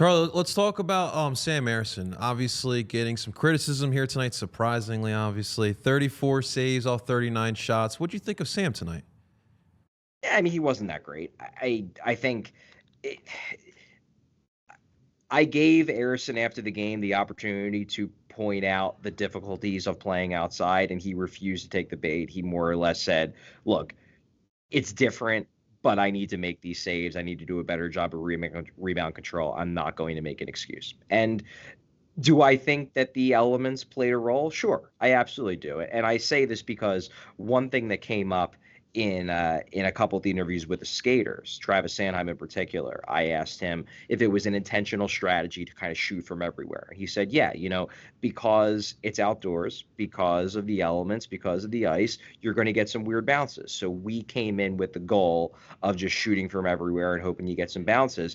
Charlie, let's talk about Sam Ersson. Obviously, getting some criticism here tonight. Surprisingly, obviously, 34 saves off 39 shots. What do you think of Sam tonight? Yeah, I mean, he wasn't that great. I think it, I gave Arison after the game the opportunity to point out the difficulties of playing outside, and he refused to take the bait. He more or less said, "Look, it's different, but I need to make these saves. I need to do a better job of rebound control. I'm not going to make an excuse." And do I think that the elements played a role? Sure, I absolutely do. And I say this because one thing that came up in a couple of the interviews with the skaters, Travis Sanheim in particular, I asked him if it was an intentional strategy to kind of shoot from everywhere. He said, "Yeah, because it's outdoors, because of the elements, because of the ice, you're going to get some weird bounces. So we came in with the goal of just shooting from everywhere and hoping you get some bounces."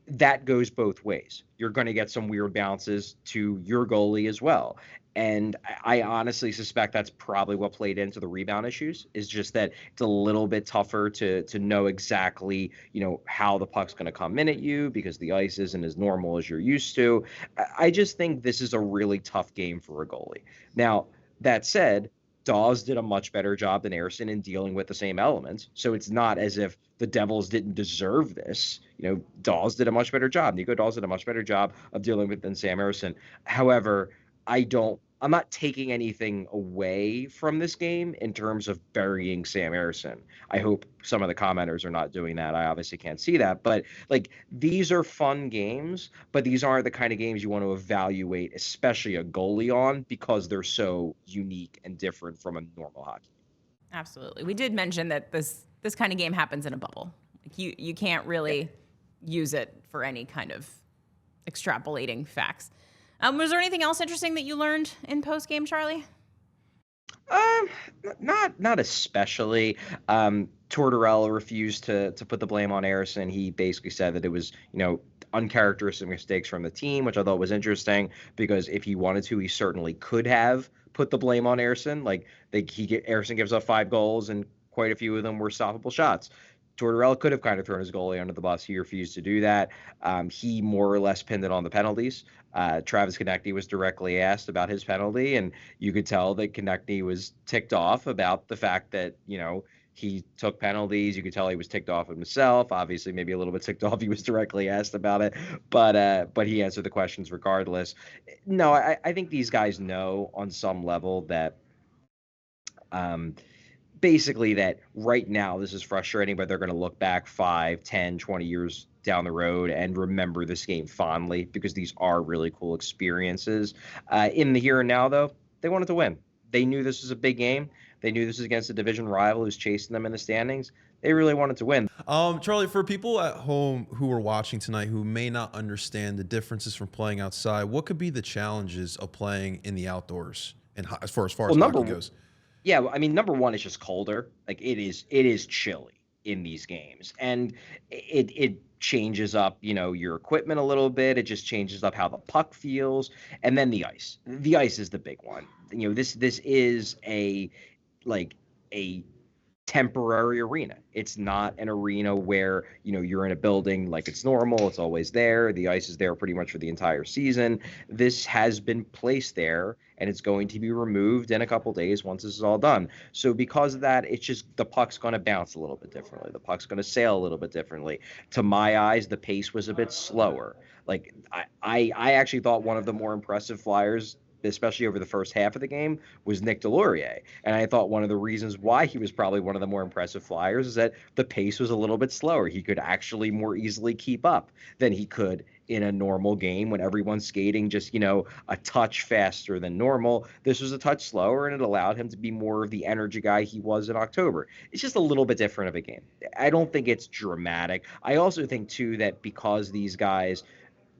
That goes both ways. You're going to get some weird bounces to your goalie as well. And I honestly suspect that's probably what played into the rebound issues, is just that it's a little bit tougher to know exactly, how the puck's going to come in at you because the ice isn't as normal as you're used to. I just think this is a really tough game for a goalie. Now, that said, Dawes did a much better job than Arison in dealing with the same elements. So it's not as if the Devils didn't deserve this. Dawes did a much better job. Nico Dawes did a much better job of dealing with than Sam Ersson. However, I'm not taking anything away from this game in terms of burying Sam Arison. I hope some of the commenters are not doing that. I obviously can't see that, but like, these are fun games, but these aren't the kind of games you want to evaluate, especially a goalie on, because they're so unique and different from a normal hockey. Absolutely. We did mention that this kind of game happens in a bubble. Like you can't really use it for any kind of extrapolating facts. Was there anything else interesting that you learned in post game, Charlie? Not especially. Tortorella refused to put the blame on Arison. He basically said that it was, uncharacteristic mistakes from the team, which I thought was interesting because if he wanted to, he certainly could have put the blame on Arison. Like Arison gives up 5 goals and quite a few of them were stoppable shots. Tortorella could have kind of thrown his goalie under the bus. He refused to do that. He more or less pinned it on the penalties. Travis Konechny was directly asked about his penalty, and you could tell that Konechny was ticked off about the fact that, he took penalties. You could tell he was ticked off himself. Obviously, maybe a little bit ticked off. He was directly asked about it, but he answered the questions regardless. No, I think these guys know on some level that basically that right now this is frustrating, but they're going to look back 5, 10, 20 years down the road and remember this game fondly because these are really cool experiences. In the here and now, though, they wanted to win. They knew this was a big game. They knew this was against a division rival who's chasing them in the standings. They really wanted to win. Charlie, for people at home who are watching tonight who may not understand the differences from playing outside, what could be the challenges of playing in the outdoors and as far as hockey goes? Yeah, I mean, number one, it's just colder. Like it is chilly in these games, and it changes up, your equipment a little bit. It just changes up how the puck feels, and then the ice. The ice is the big one. This is a temporary arena. It's not an arena where, you're in a building like it's normal. It's always there. The ice is there pretty much for the entire season. This has been placed there and it's going to be removed in a couple days once this is all done. So because of that, it's just the puck's going to bounce a little bit differently. The puck's going to sail a little bit differently. To my eyes, the pace was a bit slower. Like I actually thought one of the more impressive Flyers, especially over the first half of the game, was Nick Delorier. And I thought one of the reasons why he was probably one of the more impressive Flyers is that the pace was a little bit slower. He could actually more easily keep up than he could in a normal game when everyone's skating just, a touch faster than normal. This was a touch slower, and it allowed him to be more of the energy guy he was in October. It's just a little bit different of a game. I don't think it's dramatic. I also think, too, that because these guys,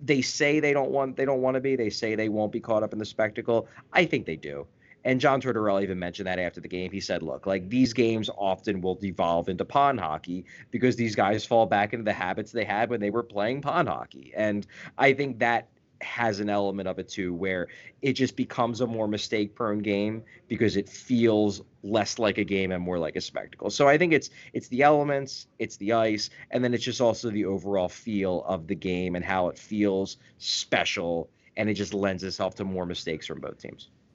they say they don't want to be. They say they won't be caught up in the spectacle. I think they do. And John Tortorella even mentioned that after the game. He said, look, like these games often will devolve into pond hockey because these guys fall back into the habits they had when they were playing pond hockey. And I think that has an element of it too, where it just becomes a more mistake-prone game because it feels less like a game and more like a spectacle. So I think it's the elements, it's the ice, and then it's just also the overall feel of the game and how it feels special, and it just lends itself to more mistakes from both teams.